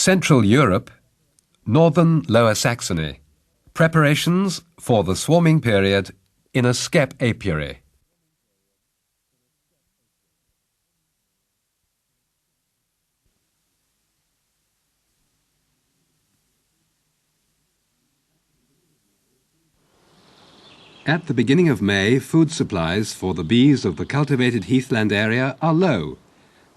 Central Europe, Northern Lower Saxony. Preparations for the swarming period in a skep apiary. At the beginning of May, food supplies for the bees of the cultivated heathland area are low.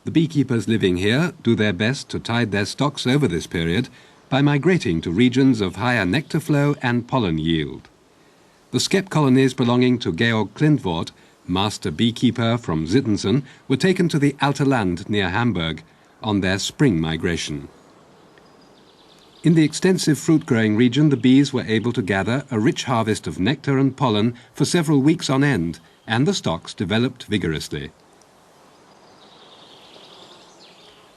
The beekeepers living here do their best to tide their stocks over this period by migrating to regions of higher nectar flow and pollen yield. The skep colonies belonging to Georg Klindworth, master beekeeper from Zittensen, were taken to the Alter Land near Hamburg on their spring migration. In the extensive fruit-growing region, the bees were able to gather a rich harvest of nectar and pollen for several weeks on end, and the stocks developed vigorously.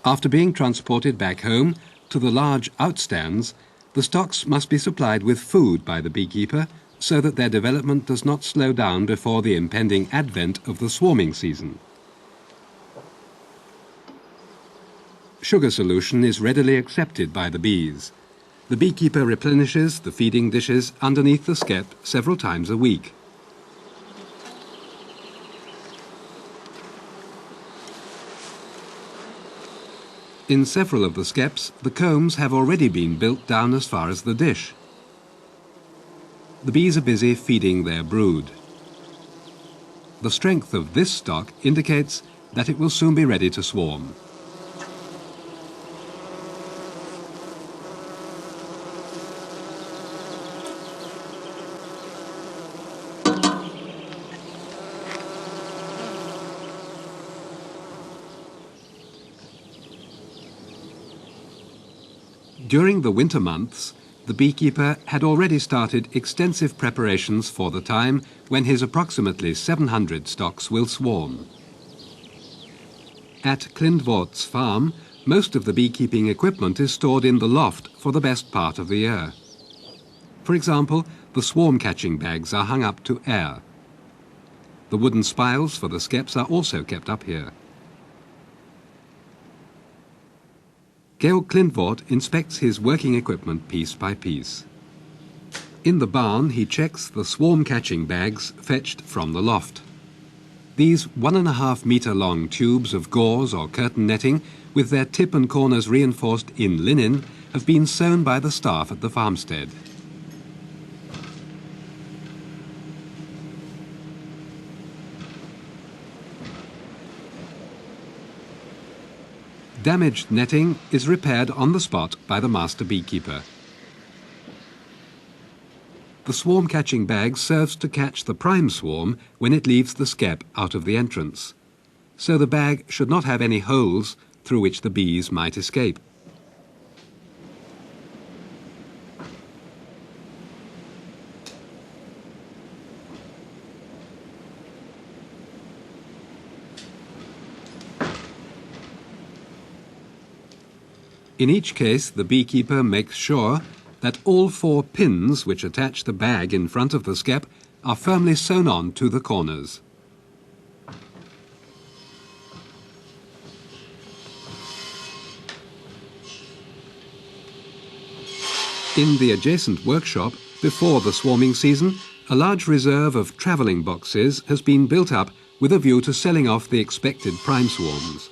After being transported back home to the large outstands, the stocks must be supplied with food by the beekeeper so that their development does not slow down before the impending advent of the swarming season. Sugar solution is readily accepted by the bees. The beekeeper replenishes the feeding dishes underneath the skep several times a week. In several of the skeps, the combs have already been built down as far as the dish. The bees are busy feeding their brood. The strength of this stock indicates that it will soon be ready to swarm. During the winter months, the beekeeper had already started extensive preparations for the time when his approximately 700 stocks will swarm. At Klindworth's farm, most of the beekeeping equipment is stored in the loft for the best part of the year. For example, the swarm-catching bags are hung up to air. The wooden spiles for the skeps are also kept up here. Georg Klindworth inspects his working equipment piece by piece. In the barn, he checks the swarm-catching bags fetched from the loft. These 1.5 meter long tubes of gauze or curtain netting, with their tip and corners reinforced in linen, have been sewn by the staff at the farmstead. Damaged netting is repaired on the spot by the master beekeeper. The swarm-catching bag serves to catch the prime swarm when it leaves the skep out of the entrance, so the bag should not have any holes through which the bees might escape. In each case, the beekeeper makes sure that all 4 pins which attach the bag in front of the skep are firmly sewn on to the corners. In the adjacent workshop, before the swarming season, a large reserve of travelling boxes has been built up with a view to selling off the expected prime swarms.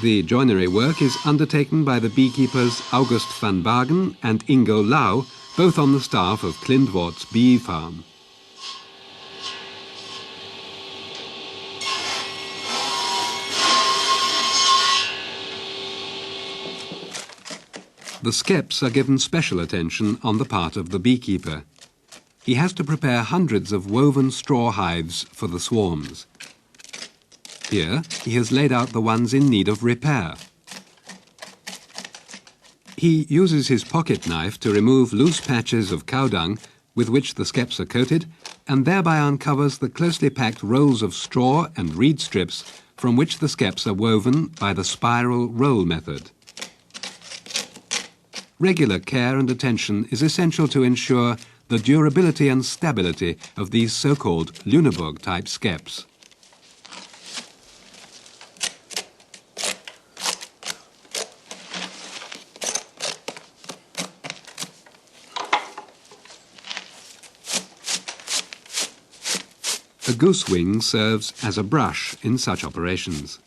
The joinery work is undertaken by the beekeepers August van Bagen and Ingo Lau, both on the staff of Klindworth's bee farm. The skeps are given special attention on the part of the beekeeper. He has to prepare hundreds of woven straw hives for the swarms. Here, he has laid out the ones in need of repair. He uses his pocket knife to remove loose patches of cow dung with which the skeps are coated, and thereby uncovers the closely packed rolls of straw and reed strips from which the skeps are woven by the spiral roll method. Regular care and attention is essential to ensure the durability and stability of these so-called Lüneburg-type skeps. A goose wing serves as a brush in such operations.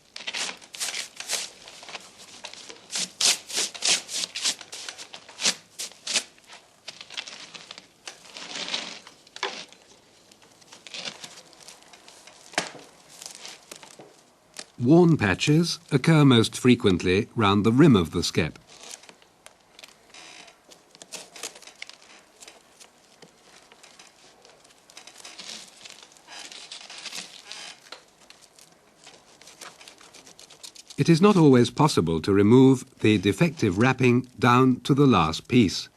Worn patches occur most frequently round the rim of the skep. It is not always possible to remove the defective wrapping down to the last piece.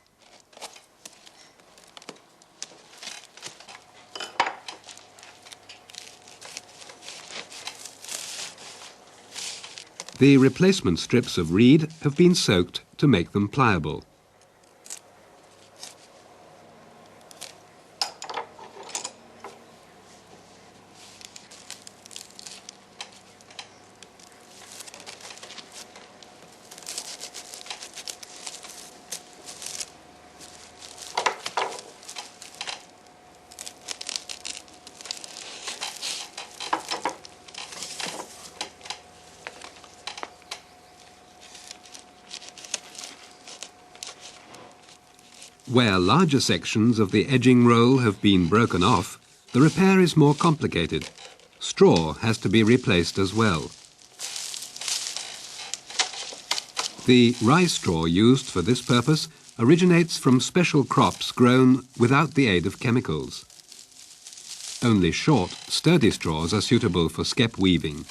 The replacement strips of reed have been soaked to make them pliable. Where larger sections of the edging roll have been broken off, the repair is more complicated. Straw has to be replaced as well. The rye straw used for this purpose originates from special crops grown without the aid of chemicals. Only short, sturdy straws are suitable for skep weaving.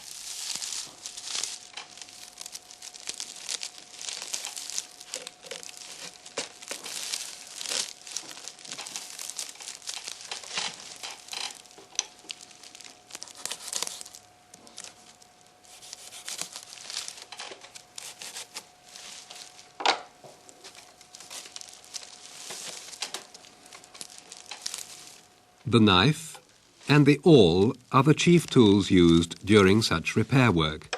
The knife and the awl are the chief tools used during such repair work.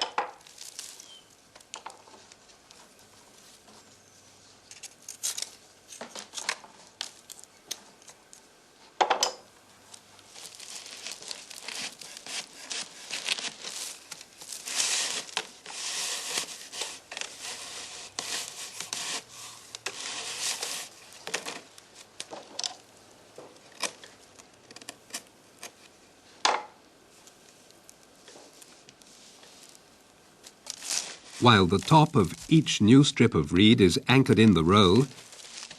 While the top of each new strip of reed is anchored in the roll,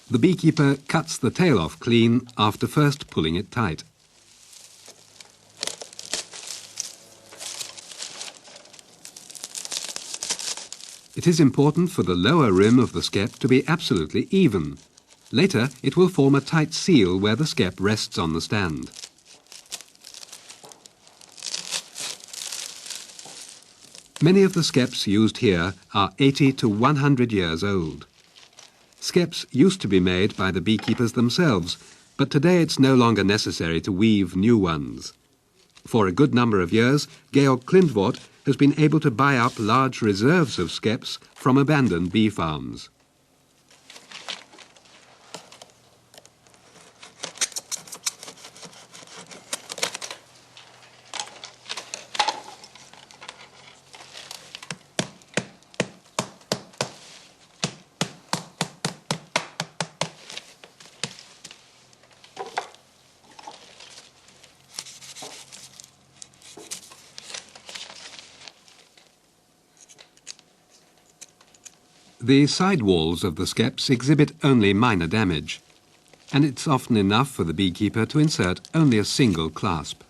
the beekeeper cuts the tail off clean after first pulling it tight. It is important for the lower rim of the skep to be absolutely even. Later, it will form a tight seal where the skep rests on the stand. Many of the skeps used here are 80 to 100 years old. Skeps used to be made by the beekeepers themselves, but today it's no longer necessary to weave new ones. For a good number of years, Georg Klindvort has been able to buy up large reserves of skeps from abandoned bee farms. The side walls of the skeps exhibit only minor damage, and it's often enough for the beekeeper to insert only a single clasp.